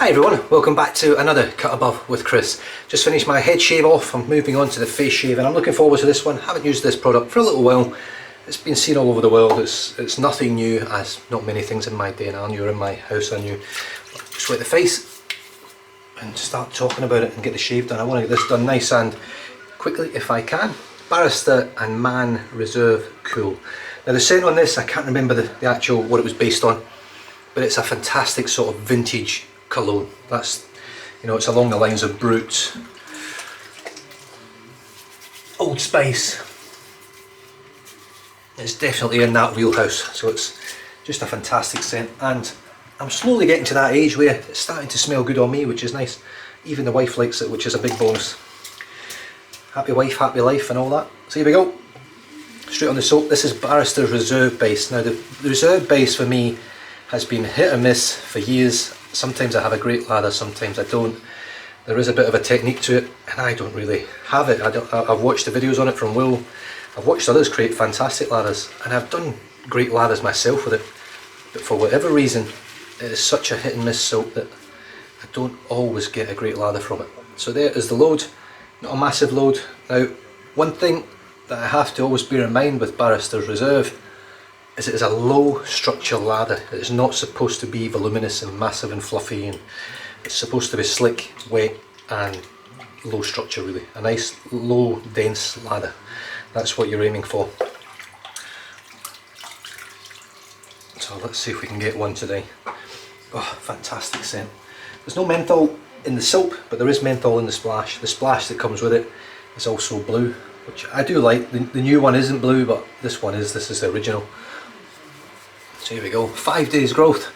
Hi everyone, welcome back to another Cut Above with Chris. Just finished my head shave off, I'm moving on to the face shave and I'm looking forward to this one. Haven't used this product for a little while. It's been seen all over the world, it's nothing new, as not many things in my day and age or in my house are new. Just wet the face and start talking about it and get the shave done. I want to get this done nice and quickly if I can. Barrister and Man Reserve Cool. Now the scent on this, I can't remember the actual what it was based on, but it's a fantastic sort of vintage cologne. That's, you know, it's along the lines of Brut, Old Spice. It's definitely in that wheelhouse, so it's just a fantastic scent, and I'm slowly getting to that age where it's starting to smell good on me, which is nice. Even the wife likes it, which is a big bonus. Happy wife, happy life and all that. So here we go, straight on the soap. This is Barrister's Reserve Base. Now the Reserve Base for me has been hit or miss for years. Sometimes I have a great lather, sometimes I don't. There is a bit of a technique to it and I don't really have it. I've watched the videos on it from Will, I've watched others create fantastic lathers and I've done great lathers myself with it, but for whatever reason it is such a hit and miss soap that I don't always get a great lather from it. So there is the load, not a massive load. Now one thing that I have to always bear in mind with Barrister's Reserve is it is a low structure lather. It is not supposed to be voluminous and massive and fluffy, and it's supposed to be slick, wet and low structure really. A nice low dense lather. That's what you're aiming for. So let's see if we can get one today. Oh, fantastic scent. There's no menthol in the soap, but there is menthol in the splash. The splash that comes with it is also blue, which I do like. The new one isn't blue, but this one is. This is the original. So here we go, 5 days growth.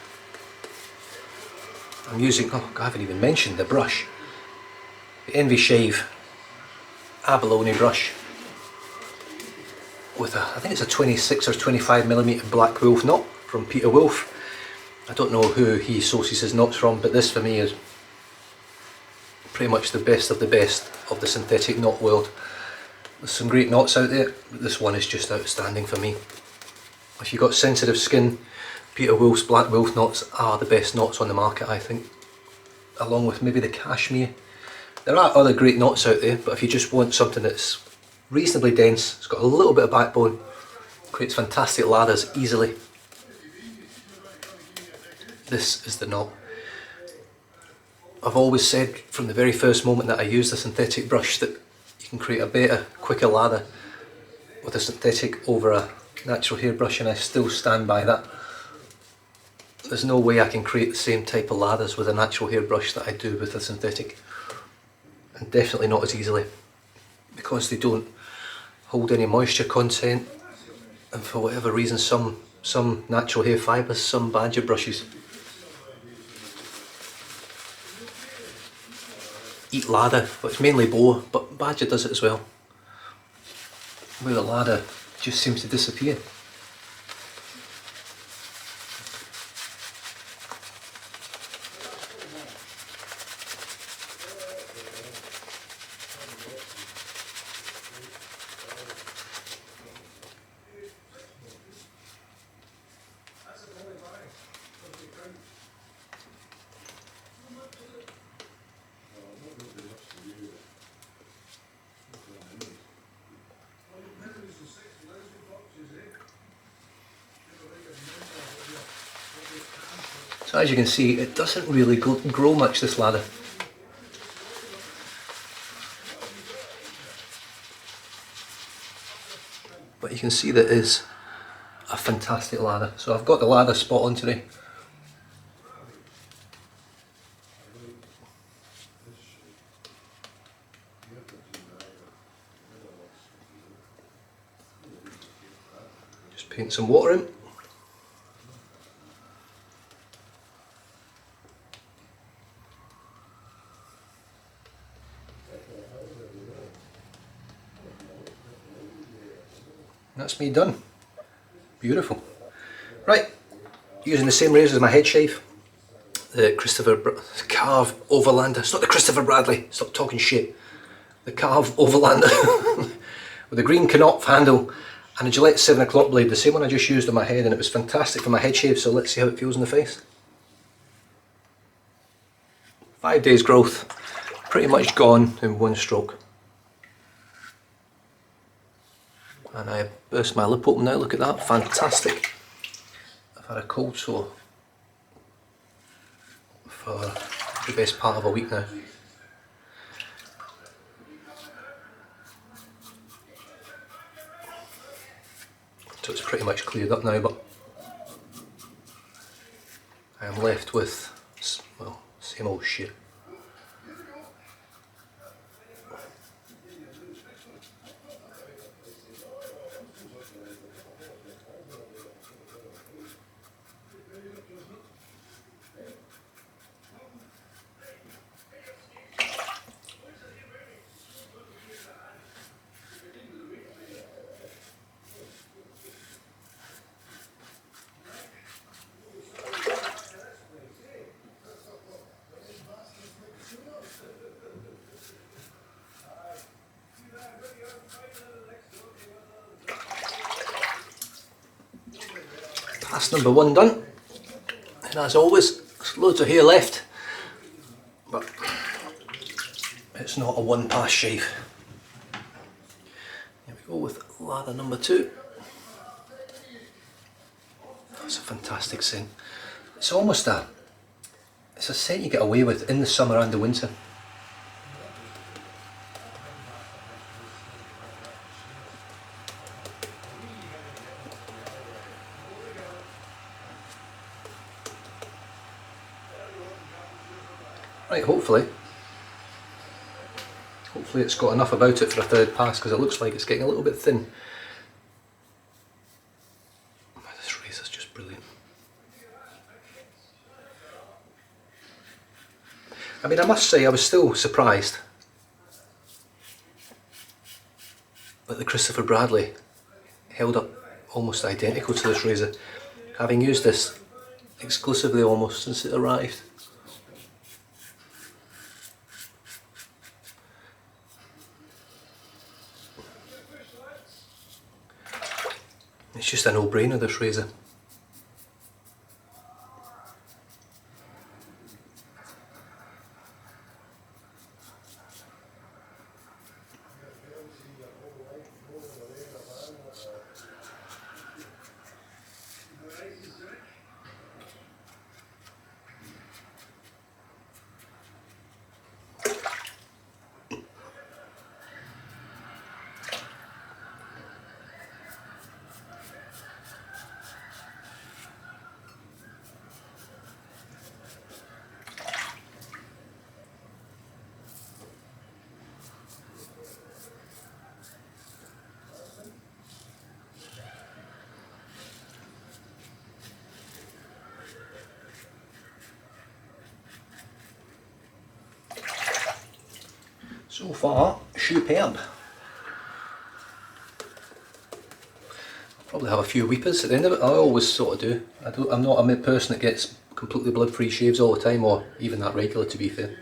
I'm using, oh I haven't even mentioned the brush. The Envy Shave Abalone brush with I think it's a 26 or 25mm Black Wolf knot from Peter Wolf. I don't know who he sources his knots from, but this for me is pretty much the best of the synthetic knot world. There's some great knots out there, but this one is just outstanding for me. If you've got sensitive skin, Peter Wolf's Black Wolf knots are the best knots on the market, I think, along with maybe the Cashmere. There are other great knots out there, but if you just want something that's reasonably dense, it's got a little bit of backbone, creates fantastic lathers easily, this is the knot. I've always said from the very first moment that I used a synthetic brush that you can create a better, quicker lather with a synthetic over a natural hairbrush, and I still stand by that. There's no way I can create the same type of lathers with a natural hairbrush that I do with a synthetic, and definitely not as easily, because they don't hold any moisture content, and for whatever reason some natural hair fibres, some badger brushes eat lather, but it's mainly boar, but badger does it as well, where the lather just seems to disappear. So as you can see, it doesn't really grow much, this lather. But you can see that it is a fantastic lather. So I've got the lather spot on today. Just paint some water in. That's me done. Beautiful. Right, using the same razor as my head shave, the Karve Overlander. It's not the Christopher Bradley, stop talking shit. The Karve Overlander with a green Knopf handle and a Gillette 7 o'clock blade, the same one I just used on my head, and it was fantastic for my head shave, so let's see how it feels in the face. 5 days growth, pretty much gone in one stroke. And I burst my lip open now, look at that, fantastic. I've had a cold sore for the best part of a week now. So it's pretty much cleared up now, but I am left with, well, same old shit. Pass number 1 done, and as always, there's loads of hair left, but it's not a 1 pass shave. Here we go with lather number 2. That's a fantastic scent. It's almost it's a scent you get away with in the summer and the winter. Right, hopefully it's got enough about it for a 3rd pass, because it looks like it's getting a little bit thin. This razor's just brilliant. I mean, I must say I was still surprised that the Christopher Bradley held up almost identical to this razor, having used this exclusively almost since it arrived. It's just a no-brainer, this razor. So far, superb. I'll probably have a few weepers at the end of it. I always sort of do. I'm not a person that gets completely blood-free shaves all the time, or even that regular, to be fair.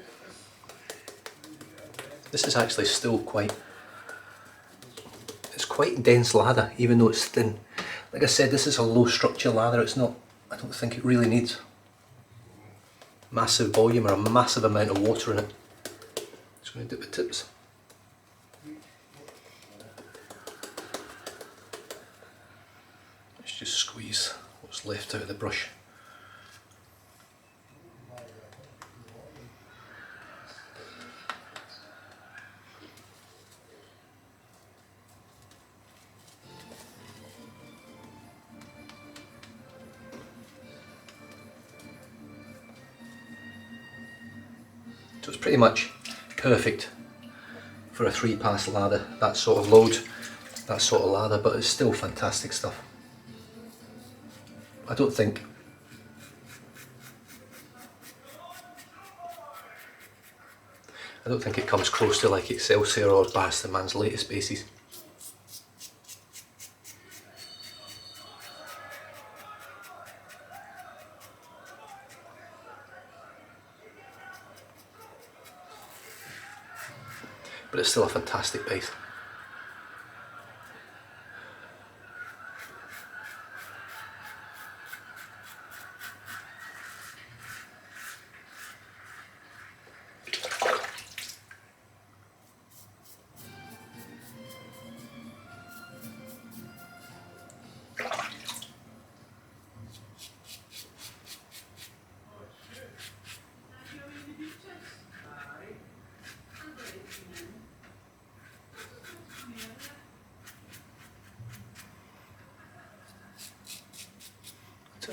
This is actually still quite dense lather, even though it's thin. Like I said, this is a low structure lather. It's not, I don't think it really needs massive volume or a massive amount of water in it. Just going to dip the tips. Let's just squeeze what's left out of the brush. So it's pretty much perfect for a 3-pass lather, that sort of load, that sort of lather, but it's still fantastic stuff. I don't think it comes close to like Excelsior or Barrister Man's latest bases. But it's still a fantastic base.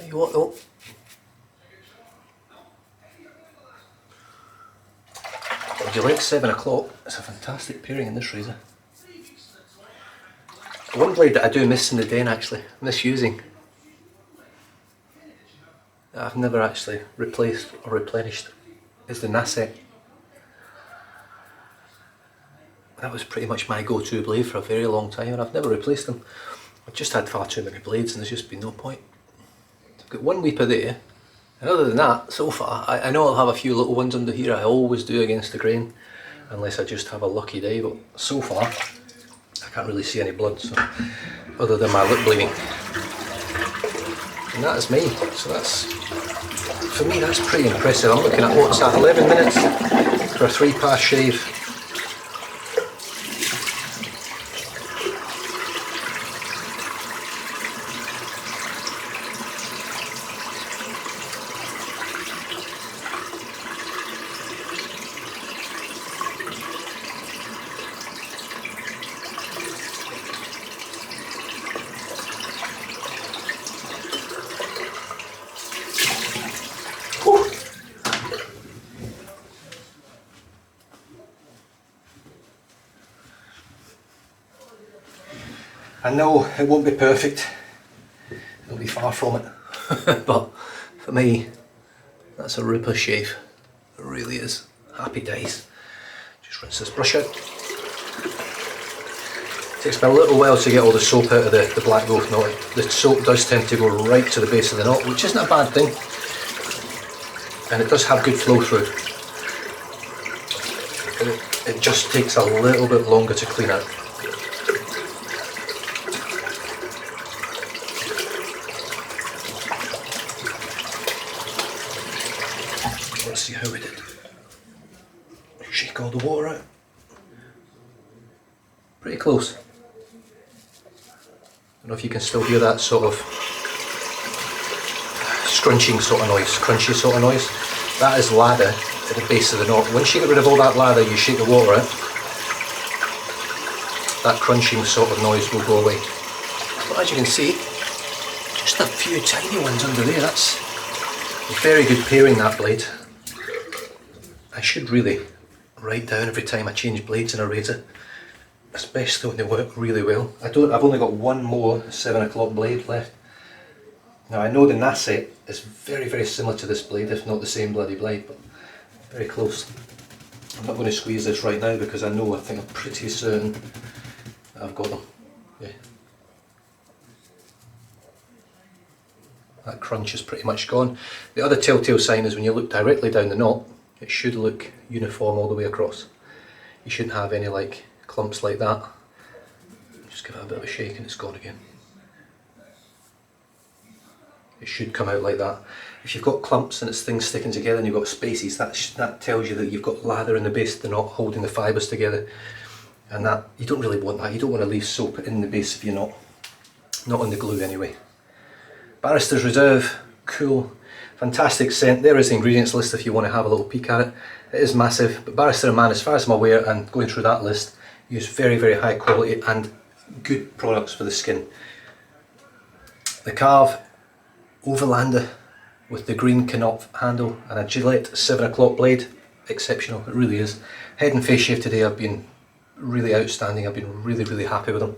Tell you what though, Gillette 7 o'clock is a fantastic pairing in this razor. One blade that I do miss in the den actually, misusing, that I've never actually replaced or replenished, is the Nasset. That was pretty much my go-to blade for a very long time and I've never replaced them. I've just had far too many blades and there's just been no point. I've got one weeper there, and other than that, so far, I know I'll have a few little ones under here, I always do against the grain, unless I just have a lucky day, but so far, I can't really see any blood, so, other than my lip bleeding. And that is me, so that's, for me that's pretty impressive. I'm looking at, what's that, 11 minutes for a 3-pass shave. I know it won't be perfect, it'll be far from it, but for me that's a ripper shave, it really is. Happy days. Just rinse this brush out. It takes me a little while to get all the soap out of the black growth knot. The soap does tend to go right to the base of the knot, which isn't a bad thing, and it does have good flow through, but it just takes a little bit longer to clean out. Let's see how we did. Shake all the water out. Pretty close. I don't know if you can still hear that sort of scrunching sort of noise, crunchy sort of noise. That is lather at the base of the knot. Once you get rid of all that lather, you shake the water out, that crunching sort of noise will go away. But as you can see, just a few tiny ones under there. That's a very good pairing, that blade. I should really write down every time I change blades in a razor, especially when they work really well. I've only got one more 7 o'clock blade left. Now I know the Nasset is very, very similar to this blade, if not the same bloody blade, but very close. I'm not going to squeeze this right now because I think I'm pretty certain that I've got them. Yeah. That crunch is pretty much gone. The other telltale sign is when you look directly down the knot, it should look uniform all the way across. You shouldn't have any like clumps like that. Just give it a bit of a shake and it's gone again. It should come out like that. If you've got clumps and it's things sticking together and you've got spaces, that tells you that you've got lather in the base of the knot holding the fibres together. And that, you don't really want that. You don't want to leave soap in the base of your knot. Not on the glue anyway. Barristers Reserve, cool. Fantastic scent. There is the ingredients list if you want to have a little peek at it. It is massive, but Barrister & Man, as far as I'm aware, and going through that list, use very, very high quality and good products for the skin. The Karve Overlander with the green Knopf handle and a Gillette 7 o'clock blade, exceptional, it really is. Head and face shave today have been really outstanding. I've been really, really happy with them.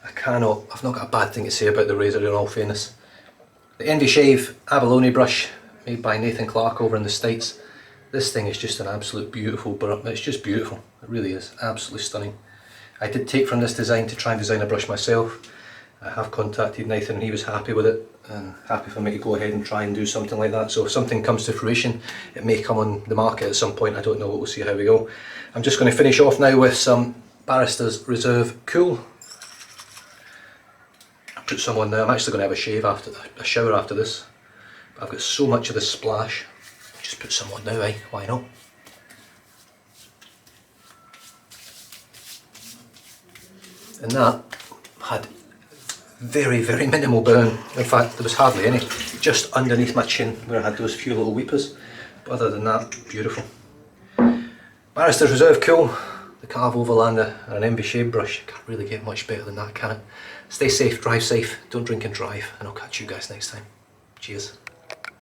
I've not got a bad thing to say about the razor in all fairness. The Envy Shave Abalone brush, made by Nathan Clark over in the States. This thing is just an absolute beautiful, it's just beautiful, it really is, absolutely stunning. I did take from this design to try and design a brush myself. I have contacted Nathan and he was happy with it, and happy for me to go ahead and try and do something like that. So if something comes to fruition, it may come on the market at some point, I don't know, we'll see how we go. I'm just going to finish off now with some Barristers Reserve Cool. Put some on now. I'm actually going to have a shower after this. But I've got so much of this splash. Just put some on now, eh? Why not? And that had very, very minimal burn. In fact, there was hardly any. Just underneath my chin where I had those few little weepers. But other than that, beautiful. Barristers Reserve Cool, the Karve Overlander and an Envy Shave brush. Can't really get much better than that, can it? Stay safe, drive safe, don't drink and drive, and I'll catch you guys next time. Cheers.